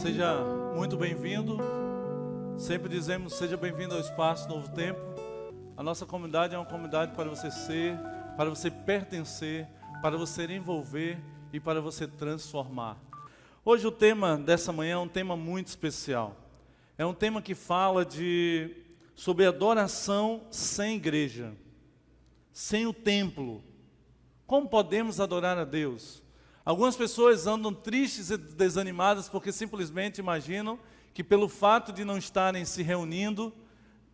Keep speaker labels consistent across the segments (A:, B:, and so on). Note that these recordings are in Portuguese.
A: Seja muito bem-vindo. Sempre dizemos, seja bem-vindo ao Espaço Novo Tempo. A nossa comunidade é uma comunidade para você ser, para você pertencer, para você envolver e para você transformar. Hoje o tema dessa manhã é um tema muito especial. É um tema que fala sobre adoração sem igreja, sem o templo. Como podemos adorar a Deus? Algumas pessoas andam tristes e desanimadas porque simplesmente imaginam que pelo fato de não estarem se reunindo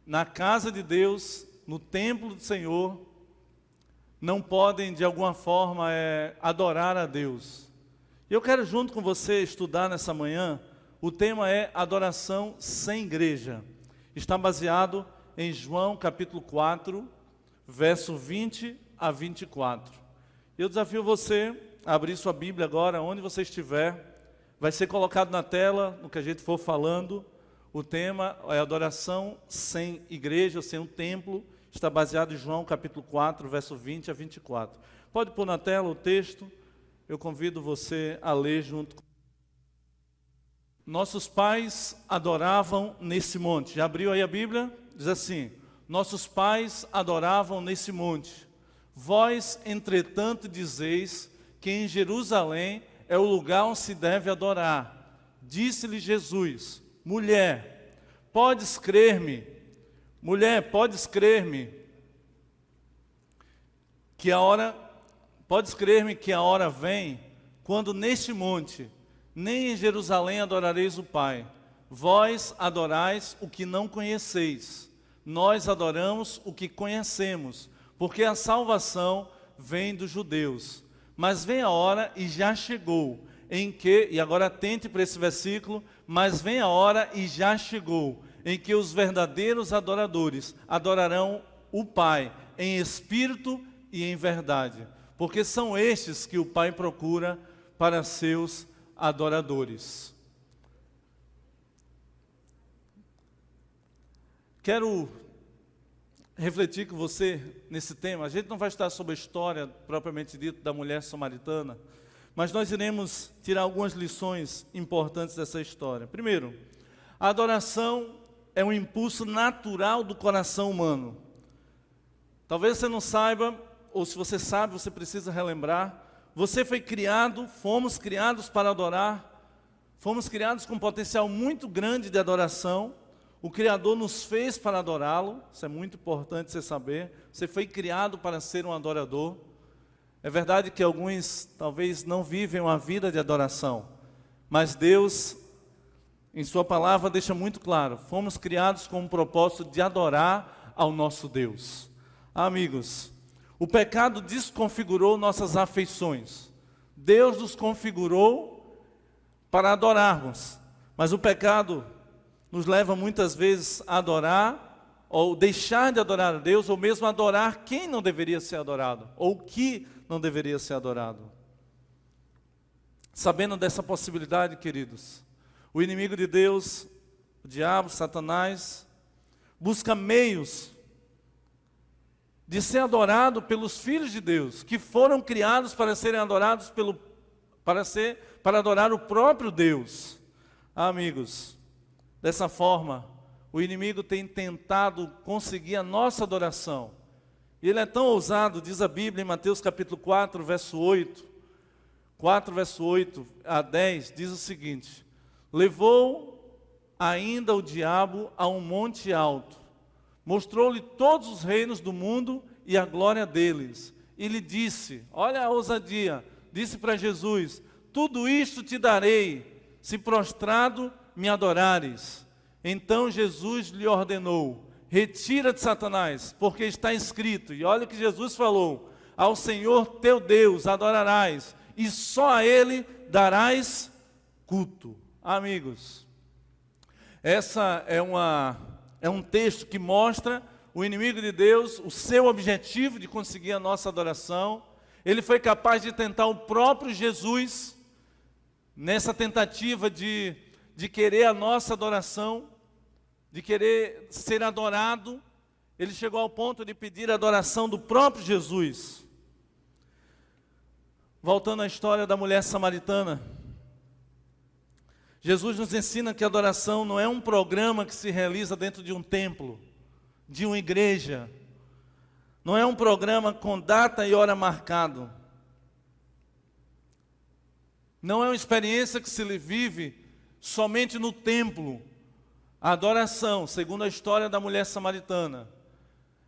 A: na casa de Deus, no templo do Senhor, não podem de alguma forma adorar a Deus. E eu quero junto com você estudar nessa manhã, o tema é adoração sem igreja. Está baseado em João capítulo 4, verso 20 a 24. Eu desafio você a abrir sua Bíblia agora, onde você estiver. Vai ser colocado na tela, no que a gente for falando. O tema é adoração sem igreja, sem um templo. Está baseado em João capítulo 4, verso 20 a 24. Pode pôr na tela o texto. Eu convido você a ler junto. Nossos pais adoravam nesse monte. Já abriu aí a Bíblia? Diz assim: nossos pais adoravam nesse monte. Vós, entretanto, dizeis que em Jerusalém é o lugar onde se deve adorar. Disse-lhe Jesus: mulher, podes crer-me que a hora vem, quando neste monte, nem em Jerusalém adorareis o Pai. Vós adorais o que não conheceis, nós adoramos o que conhecemos, porque a salvação vem dos judeus. Mas vem a hora, e já chegou, em que, e agora atente para esse versículo, mas vem a hora, e já chegou, em que os verdadeiros adoradores adorarão o Pai, em espírito e em verdade, porque são estes que o Pai procura para seus adoradores. Quero refletir com você nesse tema. A gente não vai estar sobre a história propriamente dita da mulher samaritana, mas nós iremos tirar algumas lições importantes dessa história. Primeiro, a adoração é um impulso natural do coração humano. Talvez você não saiba, ou se você sabe, você precisa relembrar. Você foi criado, fomos criados para adorar, fomos criados com um potencial muito grande de adoração. O Criador nos fez para adorá-lo, isso é muito importante você saber. Você foi criado para ser um adorador. É verdade que alguns talvez não vivem uma vida de adoração, mas Deus, em sua palavra, deixa muito claro: fomos criados com o propósito de adorar ao nosso Deus. Amigos, o pecado desconfigurou nossas afeições. Deus nos configurou para adorarmos, mas o pecado nos leva muitas vezes a adorar, ou deixar de adorar a Deus, ou mesmo adorar quem não deveria ser adorado, ou o que não deveria ser adorado. Sabendo dessa possibilidade, queridos, o inimigo de Deus, o diabo, Satanás, busca meios de ser adorado pelos filhos de Deus, que foram criados para serem adorados para adorar o próprio Deus. Amigos, dessa forma, o inimigo tem tentado conseguir a nossa adoração. E ele é tão ousado, diz a Bíblia em Mateus capítulo 4, verso 8. 4, verso 8 a 10, diz o seguinte: levou ainda o diabo a um monte alto, mostrou-lhe todos os reinos do mundo e a glória deles. E lhe disse, olha a ousadia, disse para Jesus: tudo isto te darei, se prostrado me adorares. Então Jesus lhe ordenou: retira-te, Satanás, porque está escrito. E olha o que Jesus falou: ao Senhor teu Deus adorarás, e só a Ele darás culto. Amigos, essa é um texto que mostra o inimigo de Deus, o seu objetivo de conseguir a nossa adoração. Ele foi capaz de tentar o próprio Jesus, nessa tentativa de querer a nossa adoração, de querer ser adorado. Ele chegou ao ponto de pedir a adoração do próprio Jesus. Voltando à história da mulher samaritana, Jesus nos ensina que a adoração não é um programa que se realiza dentro de um templo, de uma igreja. Não é um programa com data e hora marcado. Não é uma experiência que se vive somente no templo. A adoração, segundo a história da mulher samaritana,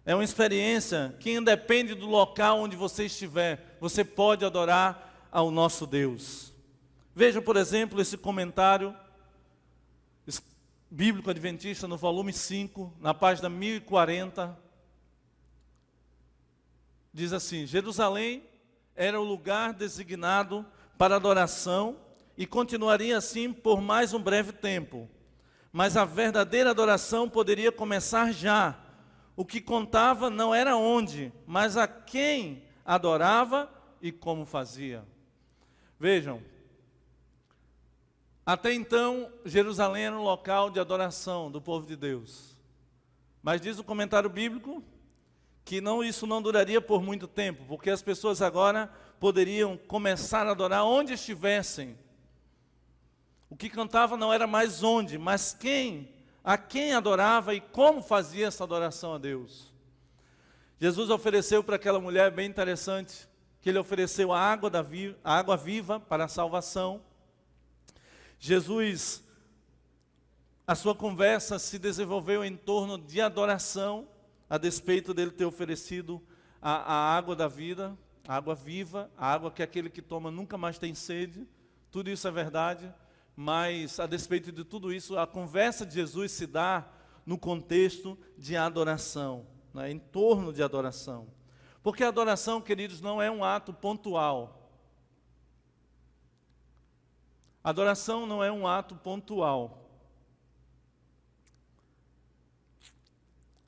A: é uma experiência que independe do local onde você estiver, você pode adorar ao nosso Deus. Veja, por exemplo, esse comentário bíblico adventista no volume 5, na página 1040. Diz assim: Jerusalém era o lugar designado para adoração e continuaria assim por mais um breve tempo. Mas a verdadeira adoração poderia começar já. O que contava não era onde, mas a quem adorava e como fazia. Vejam, até então Jerusalém era um local de adoração do povo de Deus. Mas diz o comentário bíblico que isso não duraria por muito tempo, porque as pessoas agora poderiam começar a adorar onde estivessem. O que cantava não era mais onde, mas a quem adorava e como fazia essa adoração a Deus. Jesus ofereceu para aquela mulher, bem interessante, que ele ofereceu a água viva para a salvação. Jesus, a sua conversa se desenvolveu em torno de adoração, a despeito dele ter oferecido a água da vida, a água viva, a água que aquele que toma nunca mais tem sede. Tudo isso é verdade, mas a despeito de tudo isso, a conversa de Jesus se dá no contexto de adoração, né, em torno de adoração. Porque a adoração, queridos, não é um ato pontual. Adoração não é um ato pontual.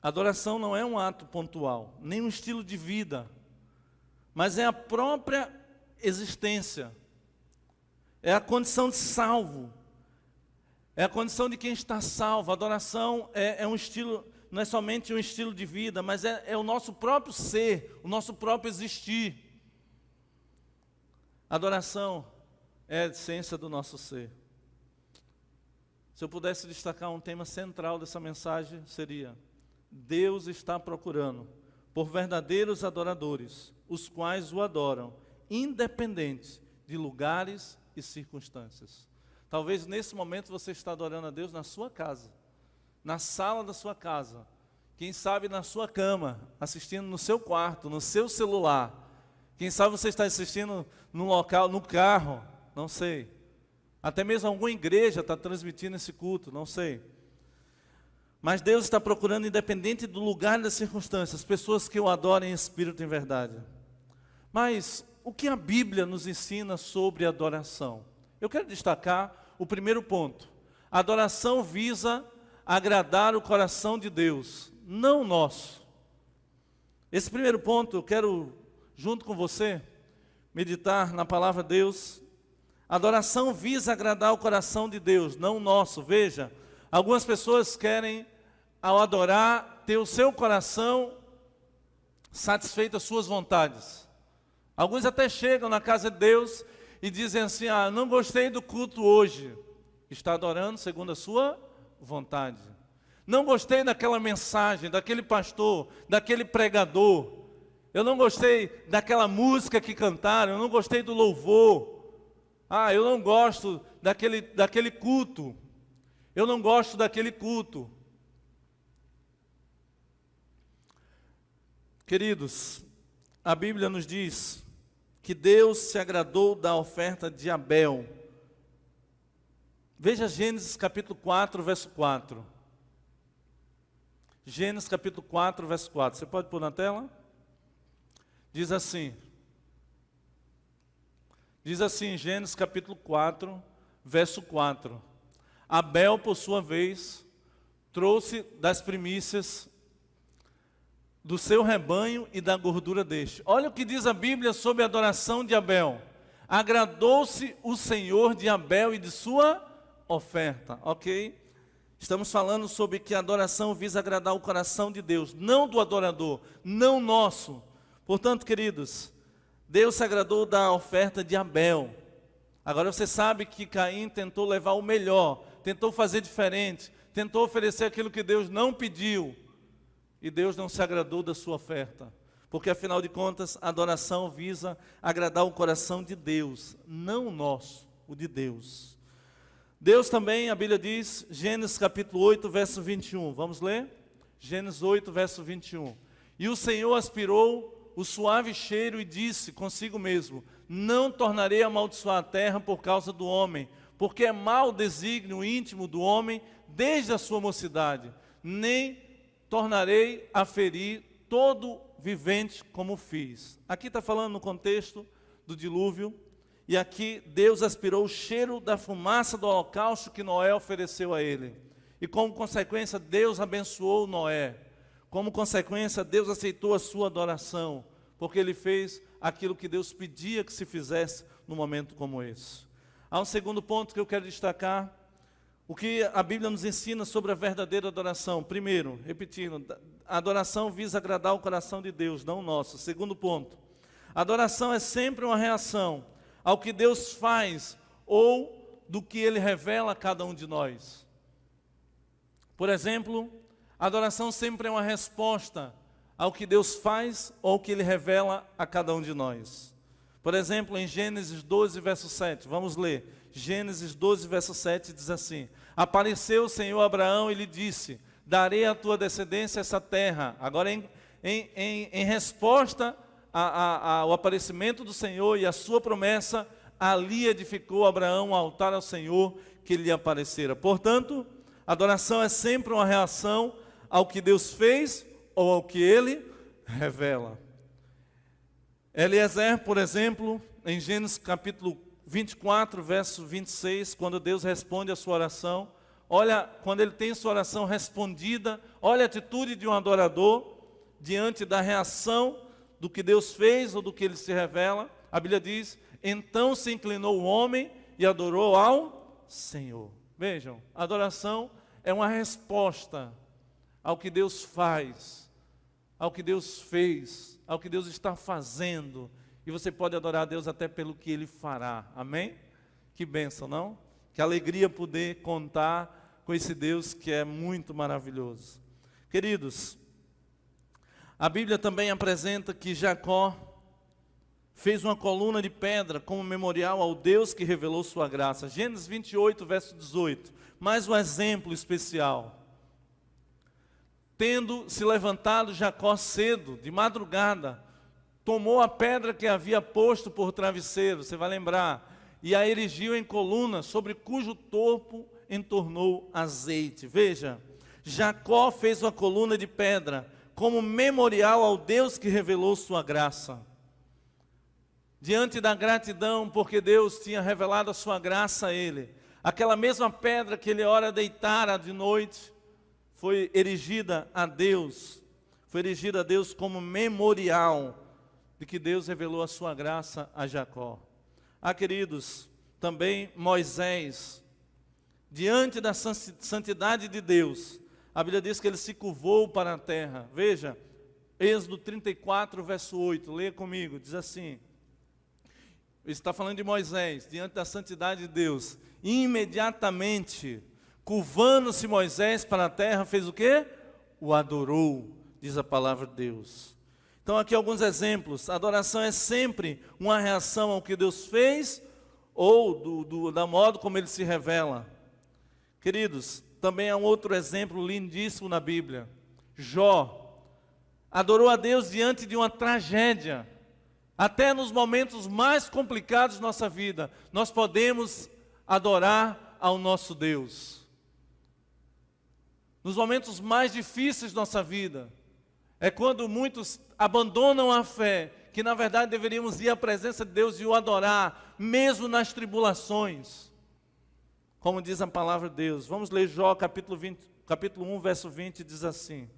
A: Adoração não é um ato pontual, nem um estilo de vida, mas é a própria existência. É a condição de salvo. É a condição de quem está salvo. A adoração é um estilo, não é somente um estilo de vida, mas é o nosso próprio ser, o nosso próprio existir. A adoração é a essência do nosso ser. Se eu pudesse destacar um tema central dessa mensagem, seria: Deus está procurando por verdadeiros adoradores, os quais o adoram, independente de lugares e circunstâncias. Talvez nesse momento você está adorando a Deus na sua casa, na sala da sua casa, quem sabe na sua cama, assistindo no seu quarto, no seu celular. Quem sabe você está assistindo num local, no carro, não sei. Até mesmo alguma igreja está transmitindo esse culto, não sei. Mas Deus está procurando, independente do lugar e das circunstâncias, pessoas que o adorem em espírito e em verdade. Mas o que a Bíblia nos ensina sobre adoração? Eu quero destacar o primeiro ponto. A adoração visa agradar o coração de Deus, não o nosso. Esse primeiro ponto eu quero, junto com você, meditar na palavra de Deus. A adoração visa agradar o coração de Deus, não o nosso. Veja, algumas pessoas querem, ao adorar, ter o seu coração satisfeito às suas vontades. Alguns até chegam na casa de Deus e dizem assim: não gostei do culto hoje. Está adorando segundo a sua vontade. Não gostei daquela mensagem, daquele pastor, daquele pregador. Eu não gostei daquela música que cantaram, eu não gostei do louvor. Eu não gosto daquele culto. Eu não gosto daquele culto. Queridos, a Bíblia nos diz que Deus se agradou da oferta de Abel. Veja Gênesis capítulo 4, verso 4. Gênesis capítulo 4, verso 4. Você pode pôr na tela? Diz assim, Gênesis capítulo 4, verso 4. Abel, por sua vez, trouxe das primícias do seu rebanho e da gordura deste. Olha o que diz a Bíblia sobre a adoração de Abel. Agradou-se o Senhor de Abel e de sua oferta. Ok? Estamos falando sobre que a adoração visa agradar o coração de Deus, não do adorador, não nosso. Portanto, queridos, Deus se agradou da oferta de Abel. Agora você sabe que Caim tentou levar o melhor, tentou fazer diferente, tentou oferecer aquilo que Deus não pediu. E Deus não se agradou da sua oferta. Porque afinal de contas, a adoração visa agradar o coração de Deus, não o nosso, o de Deus. Deus também, a Bíblia diz, Gênesis capítulo 8, verso 21. Vamos ler? Gênesis 8, verso 21. E o Senhor aspirou o suave cheiro e disse consigo mesmo: não tornarei a amaldiçoar a terra por causa do homem, porque é mau o desígnio íntimo do homem desde a sua mocidade, nem tornarei a ferir todo vivente como fiz. Aqui está falando no contexto do dilúvio, e aqui Deus aspirou o cheiro da fumaça do holocausto que Noé ofereceu a ele. E como consequência, Deus abençoou Noé. Como consequência, Deus aceitou a sua adoração, porque ele fez aquilo que Deus pedia que se fizesse num momento como esse. Há um segundo ponto que eu quero destacar, o que a Bíblia nos ensina sobre a verdadeira adoração. Primeiro, repetindo, a adoração visa agradar o coração de Deus, não o nosso. Segundo ponto, a adoração é sempre uma reação ao que Deus faz ou do que Ele revela a cada um de nós. Por exemplo, a adoração sempre é uma resposta ao que Deus faz ou ao que Ele revela a cada um de nós. Por exemplo, em Gênesis 12, verso 7, vamos ler. Gênesis 12, verso 7 diz assim: apareceu o Senhor a Abraão e lhe disse: darei à tua descendência essa terra. Agora em resposta ao aparecimento do Senhor e a sua promessa, ali edificou Abraão um altar ao Senhor que lhe aparecera. Portanto, a adoração é sempre uma reação ao que Deus fez ou ao que Ele revela. Eliezer, por exemplo, em Gênesis capítulo 24, verso 26, quando Deus responde a sua oração, olha, quando ele tem sua oração respondida, olha a atitude de um adorador diante da reação do que Deus fez ou do que Ele se revela. A Bíblia diz: então se inclinou o homem e adorou ao Senhor. Vejam, a adoração é uma resposta ao que Deus faz, ao que Deus fez, ao que Deus está fazendo. E você pode adorar a Deus até pelo que Ele fará. Amém? Que bênção, não? Que alegria poder contar com esse Deus que é muito maravilhoso. Queridos, a Bíblia também apresenta que Jacó fez uma coluna de pedra como memorial ao Deus que revelou sua graça. Gênesis 28, verso 18. Mais um exemplo especial. Tendo se levantado Jacó cedo, de madrugada, tomou a pedra que havia posto por travesseiro, você vai lembrar, e a erigiu em coluna, sobre cujo topo entornou azeite. Veja, Jacó fez uma coluna de pedra como memorial ao Deus que revelou sua graça. Diante da gratidão, porque Deus tinha revelado a sua graça a ele, aquela mesma pedra que ele ora deitara de noite, foi erigida a Deus como memorial de que Deus revelou a sua graça a Jacó. Queridos, também Moisés, diante da santidade de Deus, a Bíblia diz que ele se curvou para a terra. Veja, Êxodo 34, verso 8, leia comigo, diz assim, está falando de Moisés, diante da santidade de Deus, imediatamente, curvando-se Moisés para a terra, fez o quê? O adorou, diz a palavra de Deus. Então aqui alguns exemplos. A adoração é sempre uma reação ao que Deus fez ou da modo como Ele se revela. Queridos, também há um outro exemplo lindíssimo na Bíblia. Jó adorou a Deus diante de uma tragédia. Até nos momentos mais complicados de nossa vida, nós podemos adorar ao nosso Deus. Nos momentos mais difíceis de nossa vida, é quando muitos abandonam a fé, que na verdade deveríamos ir à presença de Deus e o adorar, mesmo nas tribulações. Como diz a palavra de Deus. Vamos ler Jó capítulo 1, verso 20, diz assim.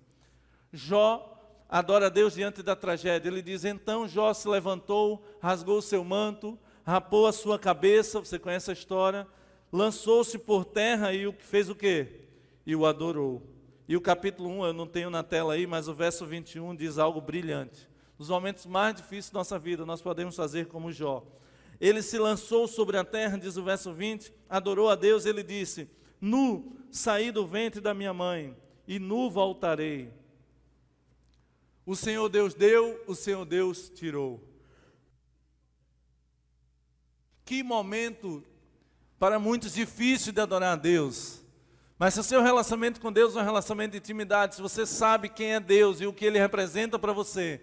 A: Jó adora a Deus diante da tragédia. Ele diz: então Jó se levantou, rasgou o seu manto, rapou a sua cabeça, você conhece a história, lançou-se por terra e fez o quê? E o adorou. E o capítulo 1, eu não tenho na tela aí, mas o verso 21 diz algo brilhante. Nos momentos mais difíceis da nossa vida, nós podemos fazer como Jó. ele se lançou sobre a terra, diz o verso 20, adorou a Deus, ele disse: nu saí do ventre da minha mãe, e nu voltarei. O Senhor Deus deu, o Senhor Deus tirou. Que momento para muitos difícil de adorar a Deus. Mas se o seu relacionamento com Deus é um relacionamento de intimidade, se você sabe quem é Deus e o que Ele representa para você,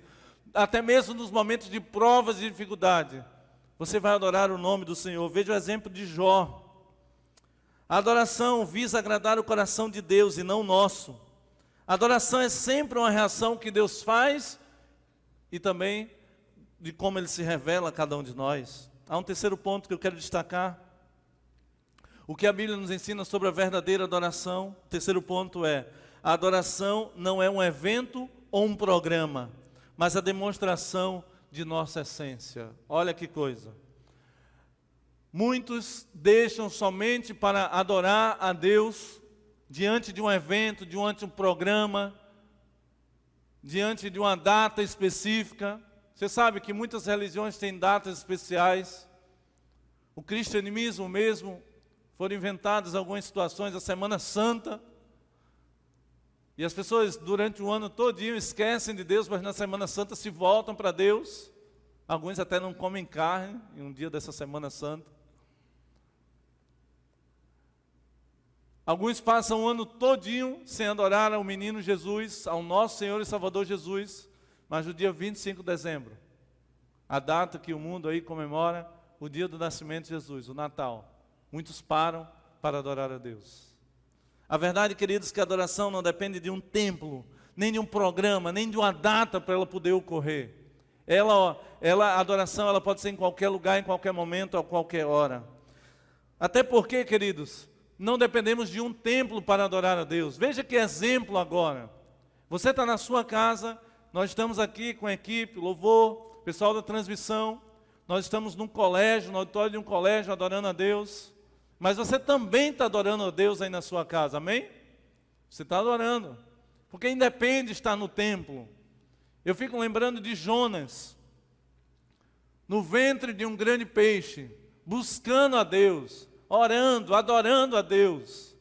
A: até mesmo nos momentos de provas e dificuldade, você vai adorar o nome do Senhor. Veja o exemplo de Jó. A adoração visa agradar o coração de Deus e não o nosso. A adoração é sempre uma reação que Deus faz e também de como Ele se revela a cada um de nós. Há um terceiro ponto que eu quero destacar. O que a Bíblia nos ensina sobre a verdadeira adoração. O terceiro ponto é: a adoração não é um evento ou um programa, mas a demonstração de nossa essência. Olha que coisa. Muitos deixam somente para adorar a Deus diante de um evento, diante de um programa, diante de uma data específica. Você sabe que muitas religiões têm datas especiais. O cristianismo mesmo, foram inventadas algumas situações, a Semana Santa. E as pessoas durante o ano todinho esquecem de Deus, mas na Semana Santa se voltam para Deus. Alguns até não comem carne em um dia dessa Semana Santa. Alguns passam o ano todinho sem adorar ao menino Jesus, ao nosso Senhor e Salvador Jesus, mas no dia 25 de dezembro, a data que o mundo aí comemora, o dia do nascimento de Jesus, o Natal, muitos param para adorar a Deus. A verdade, queridos, que a adoração não depende de um templo, nem de um programa, nem de uma data para ela poder ocorrer. A adoração ela pode ser em qualquer lugar, em qualquer momento, a qualquer hora. Até porque, queridos, não dependemos de um templo para adorar a Deus. Veja que exemplo agora. Você está na sua casa, nós estamos aqui com a equipe, louvor, pessoal da transmissão. Nós estamos num colégio, no auditório de um colégio, adorando a Deus. Mas você também está adorando a Deus aí na sua casa, amém? Você está adorando. Porque independe de estar no templo. Eu fico lembrando de Jonas, no ventre de um grande peixe, buscando a Deus, orando, adorando a Deus.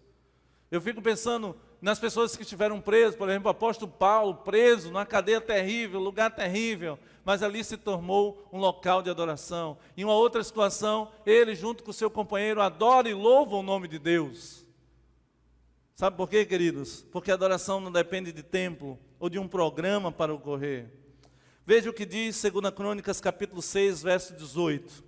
A: Eu fico pensando nas pessoas que estiveram presas, por exemplo, o apóstolo Paulo, preso numa cadeia terrível, lugar terrível, mas ali se tornou um local de adoração. Em uma outra situação, ele junto com o seu companheiro adora e louva o nome de Deus. Sabe por quê, queridos? Porque a adoração não depende de templo ou de um programa para ocorrer. Veja o que diz 2 Crônicas capítulo 6, verso 18.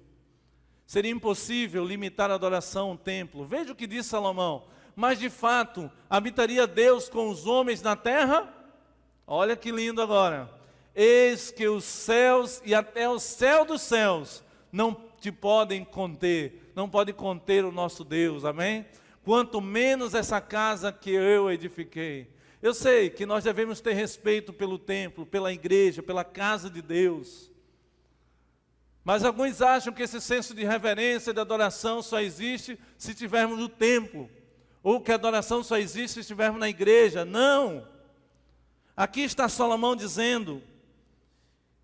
A: Seria impossível limitar a adoração a um templo. Veja o que diz Salomão. Mas de fato, habitaria Deus com os homens na terra? Olha que lindo agora. Eis que os céus e até o céu dos céus não te podem conter. Não pode conter o nosso Deus, amém? Quanto menos essa casa que eu edifiquei. Eu sei que nós devemos ter respeito pelo templo, pela igreja, pela casa de Deus. Mas alguns acham que esse senso de reverência e de adoração só existe se estivermos no templo. Ou que a adoração só existe se estivermos na igreja. Não! Aqui está Salomão dizendo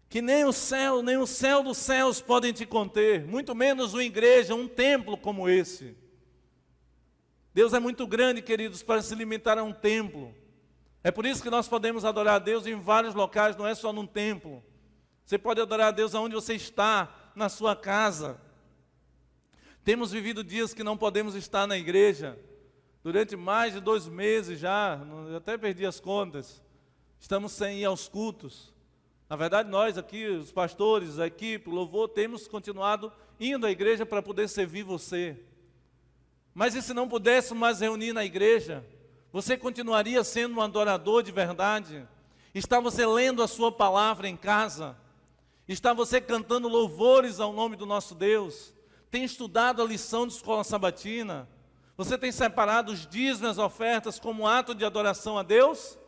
A: que nem o céu dos céus podem te conter, muito menos uma igreja, um templo como esse. Deus é muito grande, queridos, para se limitar a um templo. É por isso que nós podemos adorar a Deus em vários locais, não é só num templo. Você pode adorar a Deus aonde você está, na sua casa. Temos vivido dias que não podemos estar na igreja. Durante mais de 2 meses já, eu até perdi as contas. Estamos sem ir aos cultos. Na verdade, nós aqui, os pastores, a equipe, o louvor, temos continuado indo à igreja para poder servir você. Mas e se não pudéssemos mais reunir na igreja? Você continuaria sendo um adorador de verdade? Está você lendo a sua palavra em casa? Está você cantando louvores ao nome do nosso Deus? Tem estudado a lição de escola sabatina? Você tem separado os dízimos, as ofertas como ato de adoração a Deus?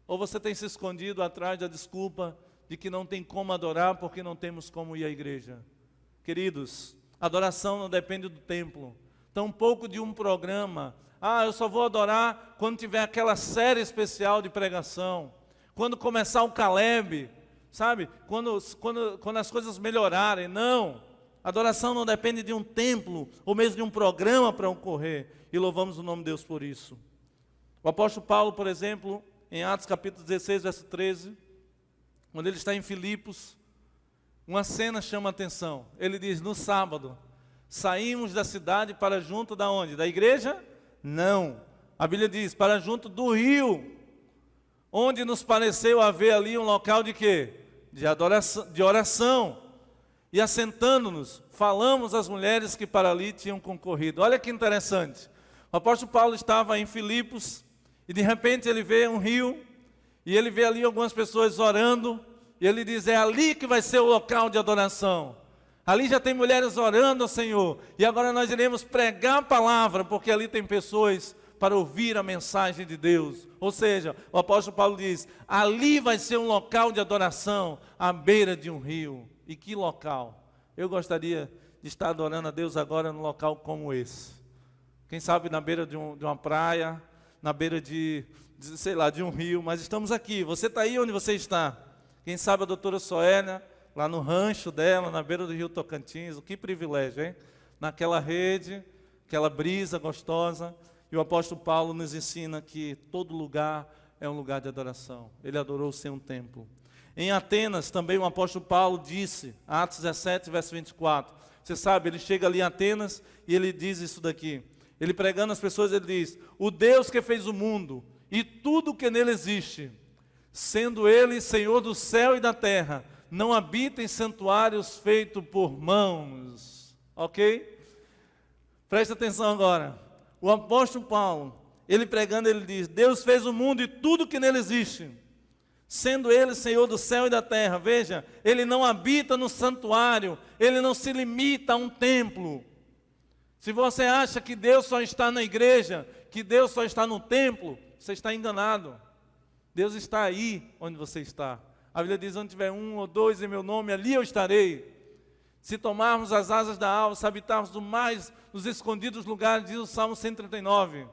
A: Ou você tem se escondido atrás da desculpa de que não tem como adorar porque não temos como ir à igreja? Queridos, adoração não depende do templo, tampouco de um programa. Eu só vou adorar quando tiver aquela série especial de pregação, quando começar o Caleb, sabe? Quando as coisas melhorarem. Não, Adoração não depende de um templo, ou mesmo de um programa para ocorrer. E louvamos o nome de Deus por isso. O apóstolo Paulo, por exemplo, em Atos capítulo 16, verso 13, quando ele está em Filipos, uma cena chama a atenção. Ele diz, no sábado, saímos da cidade para junto da onde? Da igreja? Não. A Bíblia diz, para junto do rio, onde nos pareceu haver ali um local de quê? De adoração, de oração. E assentando-nos, falamos às mulheres que para ali tinham concorrido. Olha que interessante. O apóstolo Paulo estava em Filipos, e de repente ele vê um rio, e ele vê ali algumas pessoas orando, e ele diz, é ali que vai ser o local de adoração. Ali já tem mulheres orando ao Senhor, e agora nós iremos pregar a palavra, porque ali tem pessoas para ouvir a mensagem de Deus. Ou seja, o apóstolo Paulo diz, ali vai ser um local de adoração, à beira de um rio. E que local? Eu gostaria de estar adorando a Deus agora num local como esse. Quem sabe na beira de uma praia, na beira sei lá, de um rio, mas estamos aqui. Você está aí onde você está. Quem sabe a doutora Soélia, lá no rancho dela, na beira do rio Tocantins, que privilégio, hein? Naquela rede, aquela brisa gostosa. E o apóstolo Paulo nos ensina que todo lugar é um lugar de adoração. Ele adorou sem um templo. Em Atenas, também o apóstolo Paulo disse, Atos 17, verso 24. Você sabe, ele chega ali em Atenas e ele diz isso daqui. Ele pregando às pessoas, ele diz, o Deus que fez o mundo e tudo que nele existe, sendo ele Senhor do céu e da terra, não habita em santuários feitos por mãos. Ok? Presta atenção agora. O apóstolo Paulo, ele pregando, ele diz, Deus fez o mundo e tudo que nele existe, sendo ele Senhor do céu e da terra. Veja, ele não habita no santuário, ele não se limita a um templo. Se você acha que Deus só está na igreja, que Deus só está no templo, você está enganado. Deus está aí onde você está. A Bíblia diz, onde tiver um ou dois em meu nome, ali eu estarei. Se tomarmos as asas da alva, se habitarmos nos escondidos lugares, diz o Salmo 139,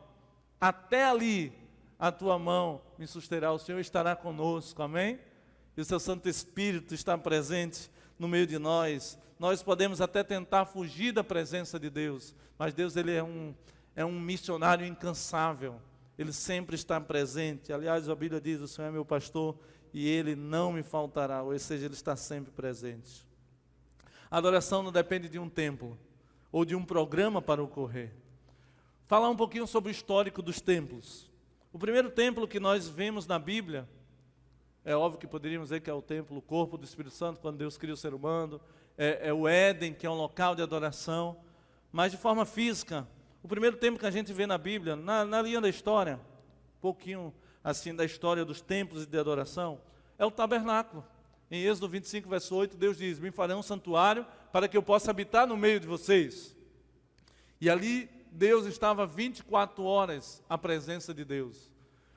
A: até ali a tua mão me susterá, o Senhor estará conosco, amém? E o seu Santo Espírito está presente no meio de nós. Nós podemos até tentar fugir da presença de Deus, mas Deus, ele é um missionário incansável, ele sempre está presente. Aliás, a Bíblia diz, o Senhor é meu pastor e ele não me faltará, ou seja, ele está sempre presente. A adoração não depende de um templo ou de um programa para ocorrer. Falar um pouquinho sobre o histórico dos templos. O primeiro templo que nós vemos na Bíblia, é óbvio que poderíamos dizer que é o templo, o corpo do Espírito Santo, quando Deus cria o ser humano, é o Éden, que é um local de adoração, mas de forma física, o primeiro templo que a gente vê na Bíblia, na linha da história, um pouquinho assim da história dos templos e de adoração, é o tabernáculo. Em Êxodo 25, verso 8, Deus diz, me farei um santuário para que eu possa habitar no meio de vocês. E ali Deus estava 24 horas à presença de Deus.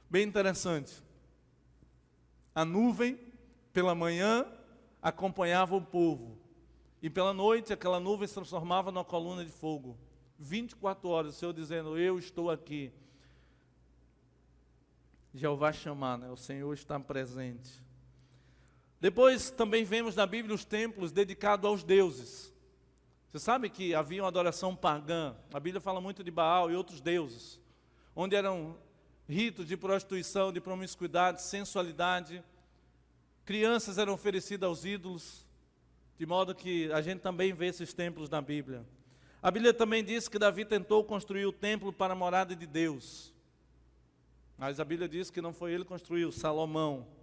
A: Bem interessante. A nuvem, pela manhã, acompanhava o povo. E pela noite, aquela nuvem se transformava numa coluna de fogo. 24 horas, o Senhor dizendo, eu estou aqui. Jeová chamar, né? O Senhor está presente. Depois também vemos na Bíblia os templos dedicados aos deuses. Você sabe que havia uma adoração pagã. A Bíblia fala muito de Baal e outros deuses, onde eram ritos de prostituição, de promiscuidade, sensualidade. Crianças eram oferecidas aos ídolos, de modo que a gente também vê esses templos na Bíblia. A Bíblia também diz que Davi tentou construir o templo para a morada de Deus. Mas a Bíblia diz que não foi ele que construiu, Salomão.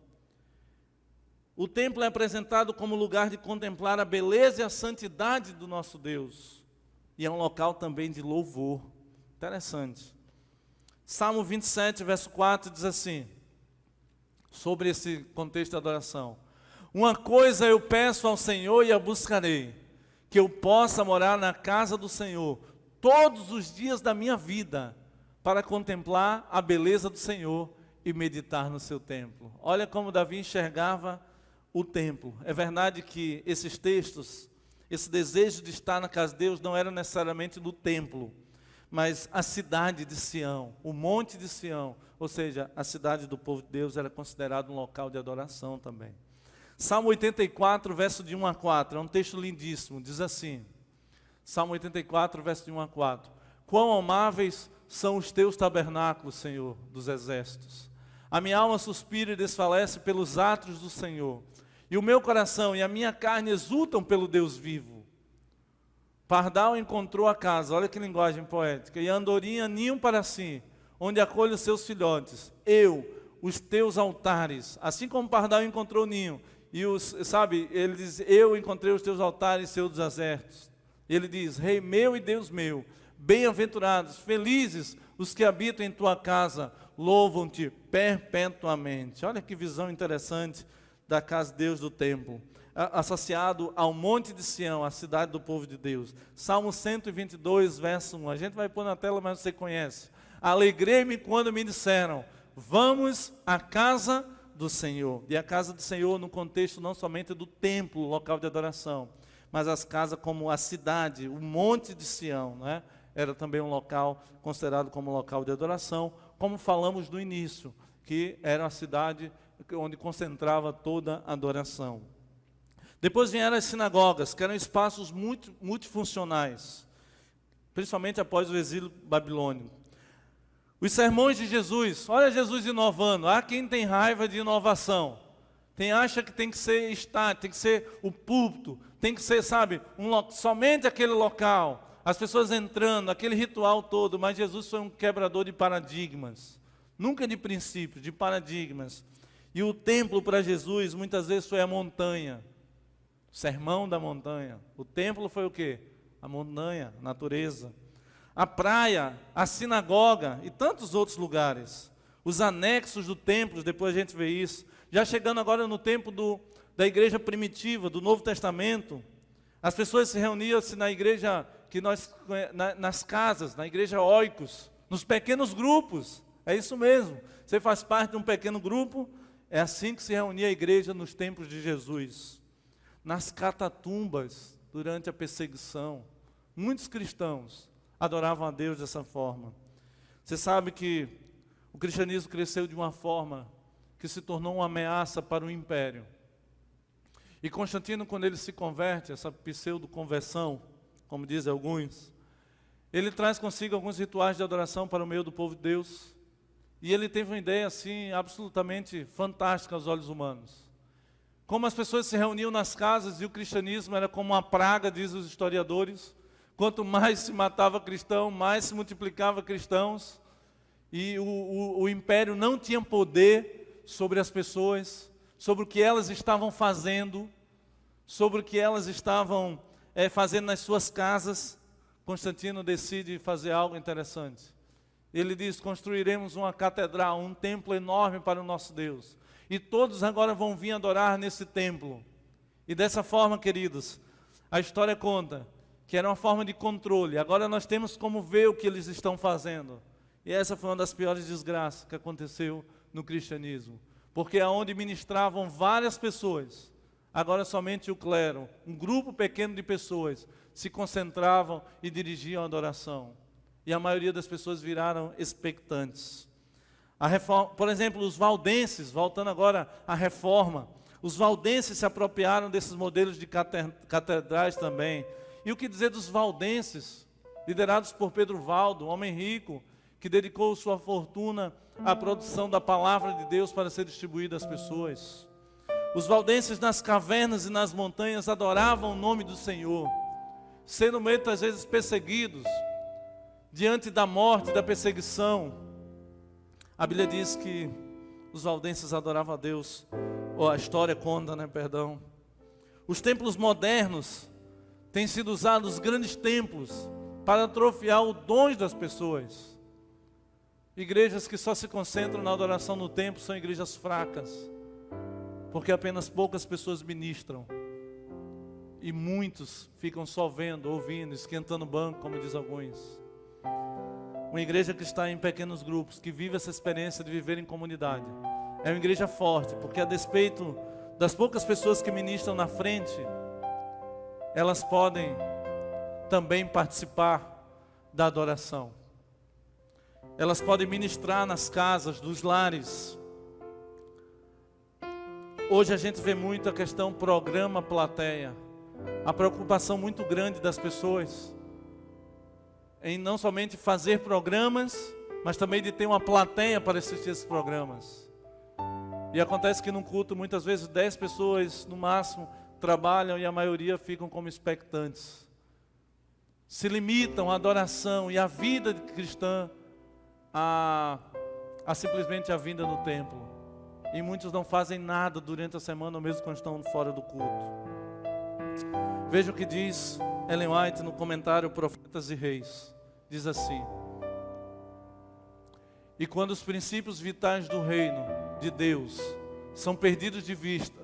A: O templo é apresentado como lugar de contemplar a beleza e a santidade do nosso Deus. E é um local também de louvor. Interessante. Salmo 27, verso 4 diz assim, sobre esse contexto de adoração. Uma coisa eu peço ao Senhor e a buscarei, que eu possa morar na casa do Senhor todos os dias da minha vida, para contemplar a beleza do Senhor e meditar no seu templo. Olha como Davi enxergava o templo. É verdade que esses textos, esse desejo de estar na casa de Deus não era necessariamente do templo, mas a cidade de Sião, o monte de Sião, ou seja, a cidade do povo de Deus era considerado um local de adoração também. Salmo 84, verso de 1 a 4, é um texto lindíssimo, diz assim, Salmo 84, verso de 1 a 4. Quão amáveis são os teus tabernáculos, Senhor dos exércitos. A minha alma suspira e desfalece pelos átrios do Senhor. E o meu coração e a minha carne exultam pelo Deus vivo. Pardal encontrou a casa, olha que linguagem poética, e a andorinha ninho para si, onde acolhe os seus filhotes. Eu, os teus altares, assim como o pardal encontrou o ninho, e ele diz, eu encontrei os teus altares, seus desertos. Ele diz, Rei meu e Deus meu, bem-aventurados, felizes os que habitam em tua casa, louvam-te perpetuamente. Olha que visão interessante da casa de Deus do templo. Associado ao monte de Sião, a cidade do povo de Deus. Salmo 122, verso 1. A gente vai pôr na tela, mas você conhece. Alegrei-me quando me disseram, vamos à casa do Senhor. E a casa do Senhor no contexto não somente do templo, local de adoração, mas as casas como a cidade, o monte de Sião, né? Era também um local considerado como local de adoração, como falamos no início, que era a cidade onde concentrava toda a adoração. Depois vieram as sinagogas, que eram espaços multifuncionais, principalmente após o exílio babilônico. Os sermões de Jesus, olha Jesus inovando. Há quem tem raiva de inovação. Quem acha que tem que ser estático, tem que ser o púlpito, tem que ser, somente aquele local. As pessoas entrando, aquele ritual todo. Mas Jesus foi um quebrador de paradigmas. Nunca de princípios, de paradigmas. E o templo para Jesus muitas vezes foi a montanha. O sermão da montanha. O templo foi o quê? A montanha, a natureza. A praia, a sinagoga e tantos outros lugares. Os anexos do templo, depois a gente vê isso. Já chegando agora no tempo da igreja primitiva, do Novo Testamento, as pessoas se reuniam-se na igreja, nas casas, na igreja oikos, nos pequenos grupos. É isso mesmo. Você faz parte de um pequeno grupo, é assim que se reunia a igreja nos templos de Jesus. Nas catatumbas, durante a perseguição, muitos cristãos adoravam a Deus dessa forma. Você sabe que o cristianismo cresceu de uma forma que se tornou uma ameaça para o império. E Constantino, quando ele se converte, essa pseudo-conversão, como dizem alguns, ele traz consigo alguns rituais de adoração para o meio do povo de Deus. E ele teve uma ideia assim, absolutamente fantástica aos olhos humanos. Como as pessoas se reuniam nas casas e o cristianismo era como uma praga, dizem os historiadores. Quanto mais se matava cristão, mais se multiplicava cristãos. E o império não tinha poder sobre as pessoas, sobre o que elas estavam fazendo, sobre o que elas estavam fazendo nas suas casas. Constantino decide fazer algo interessante. Ele diz, construiremos uma catedral, um templo enorme para o nosso Deus. E todos agora vão vir adorar nesse templo. E dessa forma, queridos, a história conta que era uma forma de controle. Agora nós temos como ver o que eles estão fazendo. E essa foi uma das piores desgraças que aconteceu no cristianismo. Porque aonde ministravam várias pessoas, agora somente o clero, um grupo pequeno de pessoas, se concentravam e dirigiam a adoração. E a maioria das pessoas viraram expectantes. A reforma, por exemplo, os valdenses, voltando agora à reforma, os valdenses se apropriaram desses modelos de catedrais também. E o que dizer dos valdenses, liderados por Pedro Valdo, um homem rico, que dedicou sua fortuna à produção da palavra de Deus para ser distribuída às pessoas. Os valdenses nas cavernas e nas montanhas adoravam o nome do Senhor, sendo muitas vezes perseguidos, diante da morte, da perseguição. A Bíblia diz que os valdenses adoravam a Deus, ou a história conta, perdão. Os templos modernos têm sido usados, os grandes templos, para atrofiar o dom das pessoas. Igrejas que só se concentram na adoração no templo são igrejas fracas, porque apenas poucas pessoas ministram. E muitos ficam só vendo, ouvindo, esquentando o banco, como diz alguns. Uma igreja que está em pequenos grupos, que vive essa experiência de viver em comunidade, é uma igreja forte, porque a despeito das poucas pessoas que ministram na frente, elas podem também participar da adoração. Elas podem ministrar nas casas, dos lares. Hoje a gente vê muito a questão programa plateia. A preocupação muito grande das pessoas em não somente fazer programas, mas também de ter uma plateia para assistir esses programas. E acontece que num culto, muitas vezes 10 pessoas no máximo trabalham e a maioria ficam como expectantes. Se limitam à adoração e à vida cristã a simplesmente a vinda no templo. E muitos não fazem nada durante a semana, ou mesmo quando estão fora do culto. Veja o que diz Ellen White no comentário Profetas e Reis. Diz assim: e quando os princípios vitais do reino de Deus são perdidos de vista,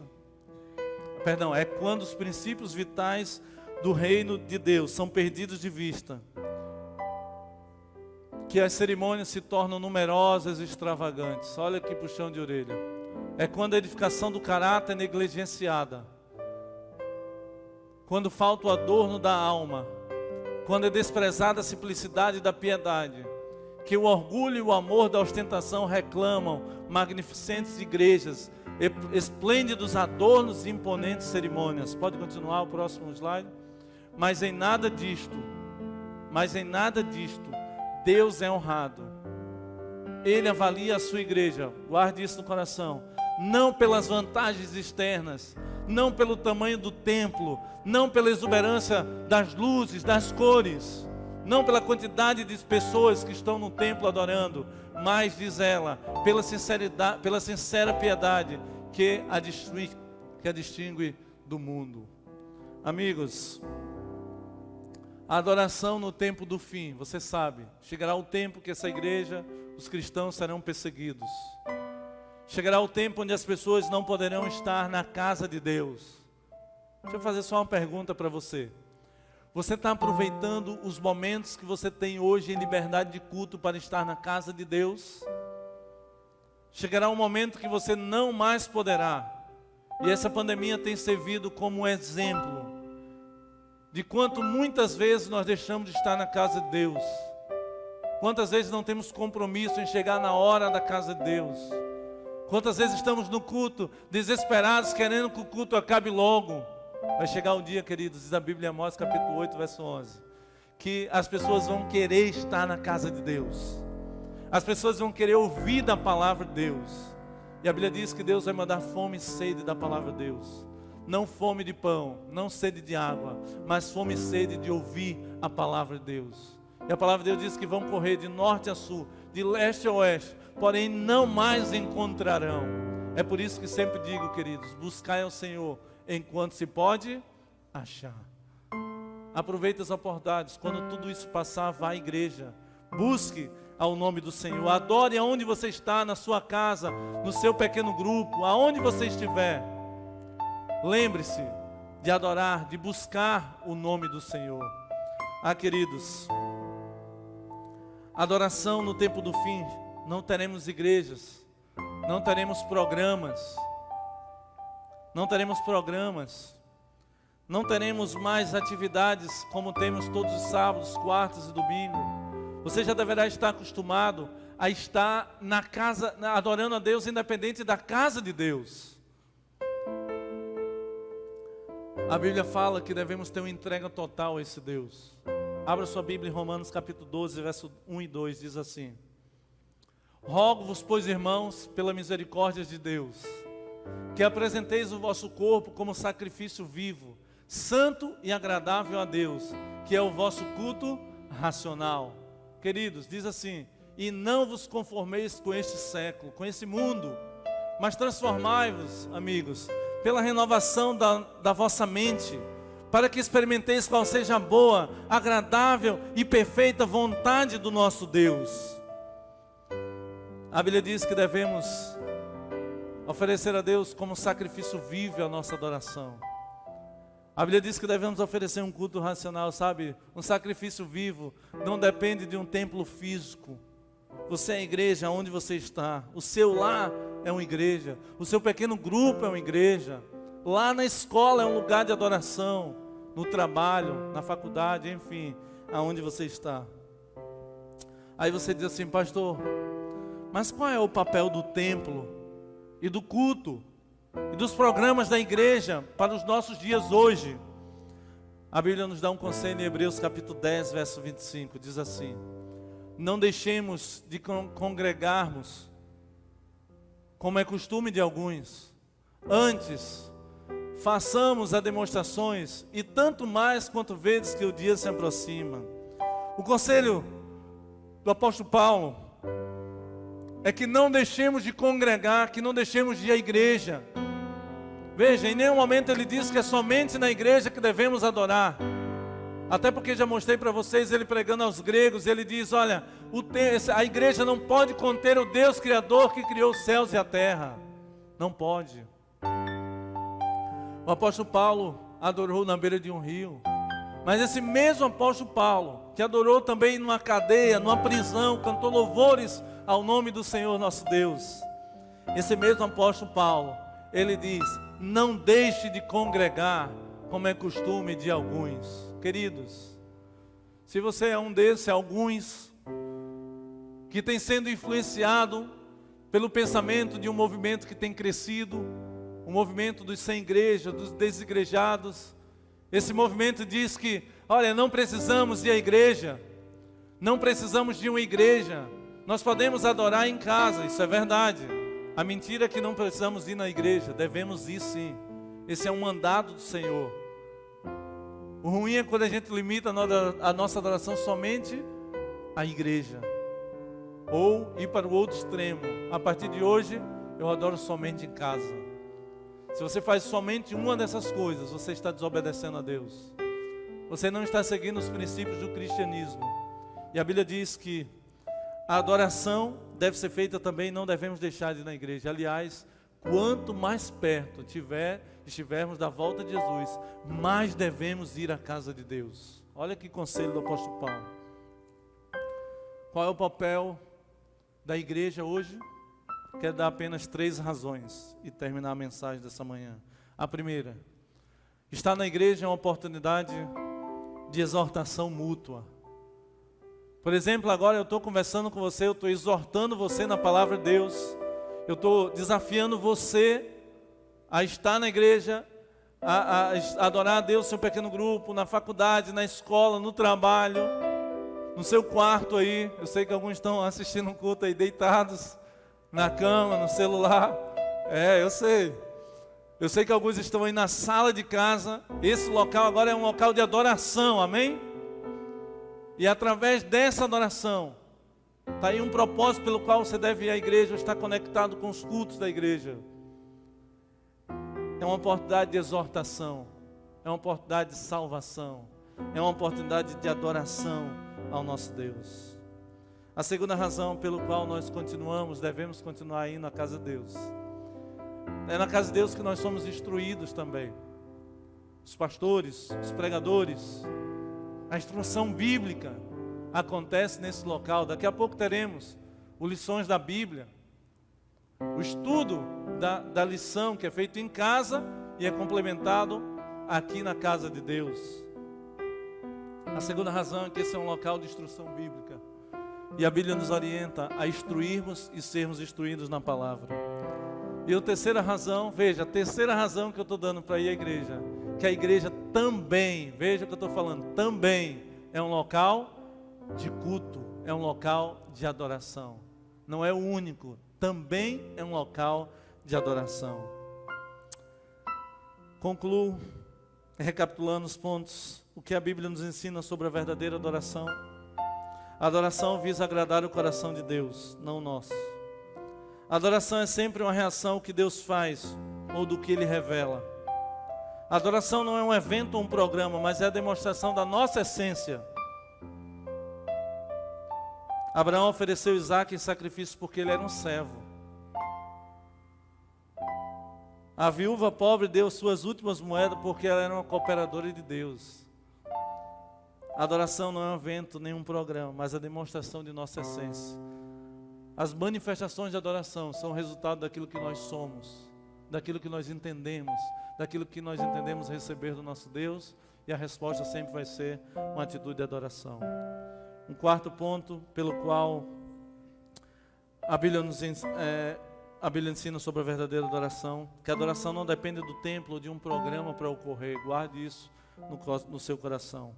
A: quando os princípios vitais do reino de Deus são perdidos de vista, que as cerimônias se tornam numerosas e extravagantes. Olha aqui puxão de orelha. É quando a edificação do caráter é negligenciada, quando falta o adorno da alma, quando é desprezada a simplicidade da piedade, que o orgulho e o amor da ostentação reclamam magnificentes igrejas, esplêndidos adornos e imponentes cerimônias. Pode continuar o próximo slide? Mas em nada disto, Deus é honrado. Ele avalia a sua igreja, guarde isso no coração, não pelas vantagens externas, não pelo tamanho do templo, não pela exuberância das luzes, das cores, não pela quantidade de pessoas que estão no templo adorando, mas, diz ela, pela sinceridade, pela sincera piedade que a distingue do mundo. Amigos, a adoração no tempo do fim, você sabe, chegará o tempo que essa igreja, os cristãos serão perseguidos. Chegará o tempo onde as pessoas não poderão estar na casa de Deus. Deixa eu fazer só uma pergunta para você. Você está aproveitando os momentos que você tem hoje em liberdade de culto para estar na casa de Deus? Chegará um momento que você não mais poderá. E essa pandemia tem servido como um exemplo de quanto muitas vezes nós deixamos de estar na casa de Deus. Quantas vezes não temos compromisso em chegar na hora da casa de Deus. Quantas vezes estamos no culto desesperados, querendo que o culto acabe logo. Vai chegar um dia, queridos, diz a Bíblia, Amós capítulo 8, verso 11, que as pessoas vão querer estar na casa de Deus. As pessoas vão querer ouvir da palavra de Deus. E a Bíblia diz que Deus vai mandar fome e sede da palavra de Deus. Não fome de pão, não sede de água, mas fome e sede de ouvir a palavra de Deus. E a palavra de Deus diz que vão correr de norte a sul, de leste a oeste, porém não mais encontrarão. É por isso que sempre digo, queridos, buscai ao Senhor enquanto se pode achar. Aproveite as oportunidades. Quando tudo isso passar, vá à igreja. Busque ao nome do Senhor. Adore aonde você está, na sua casa, no seu pequeno grupo, aonde você estiver. Lembre-se de adorar, de buscar o nome do Senhor. Queridos, adoração no tempo do fim. Não teremos igrejas, não teremos programas, não teremos mais atividades como temos todos os sábados, quartas e domingos. Você já deverá estar acostumado a estar na casa, adorando a Deus, independente da casa de Deus. A Bíblia fala que devemos ter uma entrega total a esse Deus. Abra sua Bíblia em Romanos capítulo 12, verso 1 e 2, diz assim: rogo-vos, pois, irmãos, pela misericórdia de Deus, que apresenteis o vosso corpo como sacrifício vivo, santo e agradável a Deus, que é o vosso culto racional. Queridos, diz assim: e não vos conformeis com este século, com esse mundo, mas transformai-vos, amigos, pela renovação da vossa mente, para que experimenteis qual seja a boa, agradável e perfeita vontade do nosso Deus. A Bíblia diz que devemos oferecer a Deus como sacrifício vivo a nossa adoração. A Bíblia diz que devemos oferecer um culto racional, sabe? Um sacrifício vivo não depende de um templo físico. Você é a igreja onde você está. O seu lar é uma igreja. O seu pequeno grupo é uma igreja. Lá na escola é um lugar de adoração. No trabalho, na faculdade, enfim, aonde você está. Aí você diz assim: pastor, mas qual é o papel do templo e do culto e dos programas da igreja para os nossos dias hoje? A Bíblia nos dá um conselho em Hebreus capítulo 10, verso 25, diz assim: não deixemos de congregarmos, como é costume de alguns, antes façamos as demonstrações, e tanto mais quanto vedes que o dia se aproxima. O conselho do apóstolo Paulo é que não deixemos de congregar, que não deixemos de ir à igreja. Veja, em nenhum momento ele diz que é somente na igreja que devemos adorar. Até porque já mostrei para vocês ele pregando aos gregos, ele diz, olha, a igreja não pode conter o Deus Criador que criou os céus e a terra. Não pode. O apóstolo Paulo adorou na beira de um rio. Mas esse mesmo apóstolo Paulo, que adorou também numa cadeia, numa prisão, cantou louvores ao nome do Senhor nosso Deus. Esse mesmo apóstolo Paulo, ele diz, não deixe de congregar, como é costume de alguns. Queridos, se você é um desses, alguns, que tem sendo influenciado pelo pensamento de um movimento que tem crescido, o movimento dos sem igreja, dos desigrejados, esse movimento diz que, olha, não precisamos ir à igreja, não precisamos de uma igreja, nós podemos adorar em casa, isso é verdade. A mentira é que não precisamos ir na igreja, devemos ir sim, esse é um mandado do Senhor. O ruim é quando a gente limita a nossa adoração somente à igreja, ou ir para o outro extremo, a partir de hoje eu adoro somente em casa. Se você faz somente uma dessas coisas, você está desobedecendo a Deus. Você não está seguindo os princípios do cristianismo. E a Bíblia diz que a adoração deve ser feita também, não devemos deixar de ir na igreja. Aliás, quanto mais perto estivermos da volta de Jesus, mais devemos ir à casa de Deus. Olha que conselho do apóstolo Paulo. Qual é o papel da igreja hoje? Quero dar apenas 3 razões e terminar a mensagem dessa manhã. A primeira, estar na igreja é uma oportunidade de exortação mútua. Por exemplo, agora eu estou conversando com você, eu estou exortando você na palavra de Deus, eu estou desafiando você a estar na igreja, a adorar a Deus no seu pequeno grupo, na faculdade, na escola, no trabalho, no seu quarto aí. Eu sei que alguns estão assistindo um culto aí deitados na cama, no celular. Eu sei. Eu sei que alguns estão aí na sala de casa. Esse local agora é um local de adoração, amém? E através dessa adoração, está aí um propósito pelo qual você deve ir à igreja, estar conectado com os cultos da igreja. É uma oportunidade de exortação, é uma oportunidade de salvação, é uma oportunidade de adoração ao nosso Deus. A segunda razão pelo qual nós devemos continuar indo à casa de Deus. É na casa de Deus que nós somos instruídos também. Os pastores, os pregadores, a instrução bíblica acontece nesse local. Daqui a pouco teremos os lições da Bíblia, o estudo da lição que é feito em casa e é complementado aqui na casa de Deus. A segunda razão é que esse é um local de instrução bíblica. E a Bíblia nos orienta a instruirmos e sermos instruídos na palavra. E a terceira razão, veja, a terceira razão que eu estou dando para ir à igreja, que a igreja também, veja o que eu estou falando, também é um local de culto, é um local de adoração. Não é o único, também é um local de adoração. Concluo recapitulando os pontos, o que a Bíblia nos ensina sobre a verdadeira adoração. A adoração visa agradar o coração de Deus, não o nosso. A adoração é sempre uma reação ao que Deus faz ou do que Ele revela. A adoração não é um evento ou um programa, mas é a demonstração da nossa essência. Abraão ofereceu Isaque em sacrifício porque ele era um servo. A viúva pobre deu suas últimas moedas porque ela era uma cooperadora de Deus. A adoração não é um evento, nem um programa, mas a demonstração de nossa essência. As manifestações de adoração são o resultado daquilo que nós somos, daquilo que nós entendemos, daquilo que nós entendemos receber do nosso Deus, e a resposta sempre vai ser uma atitude de adoração. Um quarto ponto pelo qual a Bíblia ensina sobre a verdadeira adoração, que a adoração não depende do templo ou de um programa para ocorrer. Guarde isso no seu coração.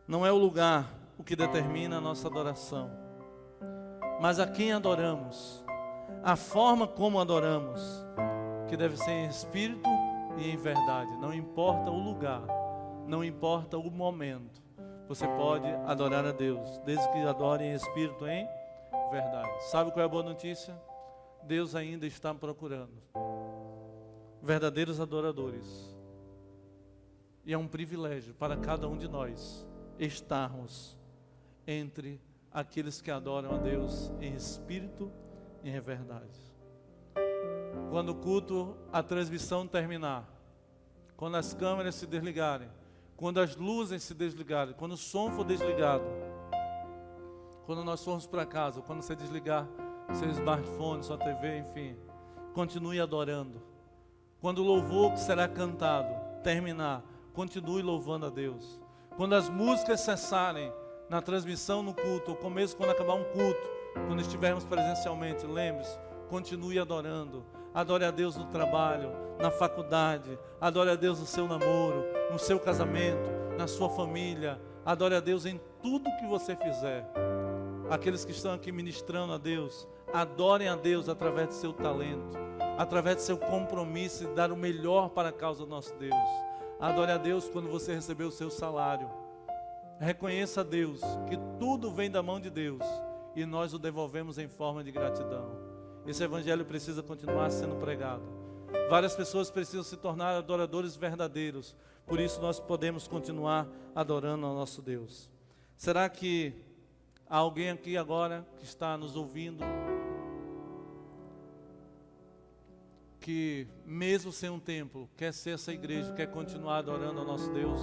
A: Não é o lugar o que determina a nossa adoração, mas a quem adoramos, a forma como adoramos, que deve ser em espírito e em verdade. Não importa o lugar, não importa o momento, você pode adorar a Deus, desde que adore em espírito e em verdade. Sabe qual é a boa notícia? Deus ainda está procurando verdadeiros adoradores. E é um privilégio para cada um de nós estarmos entre aqueles que adoram a Deus em espírito e em verdade. Quando o culto, a transmissão terminar, quando as câmeras se desligarem, quando as luzes se desligarem, quando o som for desligado, quando nós formos para casa, quando você desligar seu smartphone, sua TV, enfim, continue adorando. Quando o louvor que será cantado terminar, continue louvando a Deus. Quando as músicas cessarem na transmissão no culto, ou mesmo quando acabar um culto, quando estivermos presencialmente, lembre-se, continue adorando. Adore a Deus no trabalho, na faculdade, adore a Deus no seu namoro, no seu casamento, na sua família. Adore a Deus em tudo que você fizer. Aqueles que estão aqui ministrando a Deus, adorem a Deus através do seu talento, através do seu compromisso de dar o melhor para a causa do nosso Deus. Adore a Deus quando você receber o seu salário. Reconheça a Deus que tudo vem da mão de Deus e nós o devolvemos em forma de gratidão. Esse evangelho precisa continuar sendo pregado. Várias pessoas precisam se tornar adoradores verdadeiros. Por isso nós podemos continuar adorando ao nosso Deus. Será que há alguém aqui agora que está nos ouvindo, que mesmo sem um templo, quer ser essa igreja, quer continuar adorando ao nosso Deus?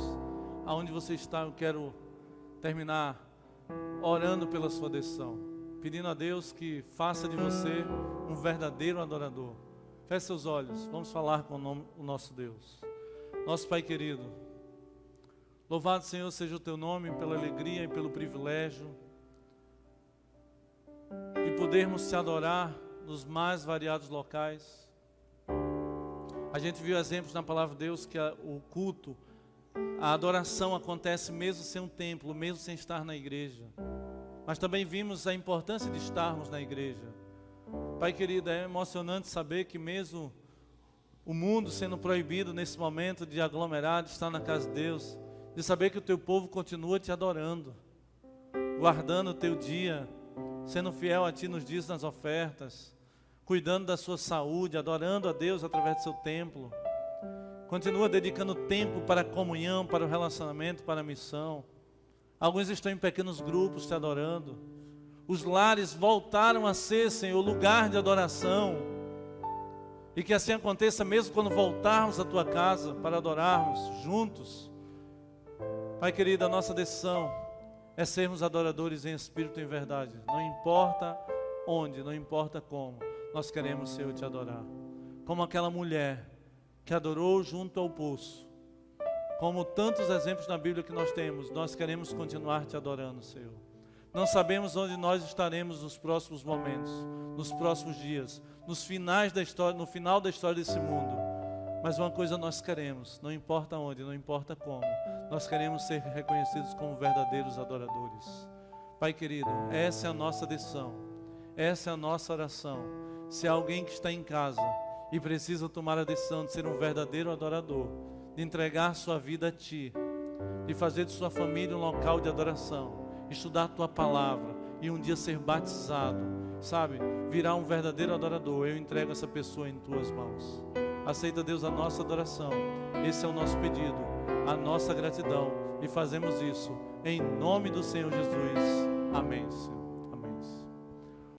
A: Aonde você está, eu quero terminar orando pela sua decisão, pedindo a Deus que faça de você um verdadeiro adorador. Feche seus olhos, vamos falar com o nosso Deus. Nosso Pai querido, louvado Senhor seja o Teu nome pela alegria e pelo privilégio de podermos Te adorar nos mais variados locais. A gente viu exemplos na palavra de Deus que o culto, a adoração acontece mesmo sem um templo, mesmo sem estar na igreja. Mas também vimos a importância de estarmos na igreja. Pai querido, é emocionante saber que mesmo o mundo sendo proibido nesse momento de aglomerar, de estar na casa de Deus, de saber que o Teu povo continua Te adorando, guardando o Teu dia, sendo fiel a Ti nos dias das ofertas, cuidando da sua saúde, adorando a Deus através do seu templo. Continua dedicando tempo para a comunhão, para o relacionamento, para a missão. Alguns estão em pequenos grupos Te adorando. Os lares voltaram a ser, Senhor, lugar de adoração. E que assim aconteça mesmo quando voltarmos à Tua casa para adorarmos juntos. Pai querido, a nossa decisão é sermos adoradores em espírito e em verdade. Não importa onde, não importa como, nós queremos, Senhor, Te adorar. Como aquela mulher que adorou junto ao poço. Como tantos exemplos na Bíblia que nós temos, nós queremos continuar Te adorando, Senhor. Não sabemos onde nós estaremos nos próximos momentos, nos próximos dias, no final da história desse mundo. Mas uma coisa nós queremos, não importa onde, não importa como, nós queremos ser reconhecidos como verdadeiros adoradores. Pai querido, essa é a nossa decisão, essa é a nossa oração. Se há alguém que está em casa e precisa tomar a decisão de ser um verdadeiro adorador, de entregar sua vida a Ti, de fazer de sua família um local de adoração, estudar a Tua palavra e um dia ser batizado, sabe, virar um verdadeiro adorador, eu entrego essa pessoa em Tuas mãos. Aceita, Deus, a nossa adoração. Esse é o nosso pedido, a nossa gratidão, e fazemos isso em nome do Senhor Jesus. Amém, Senhor.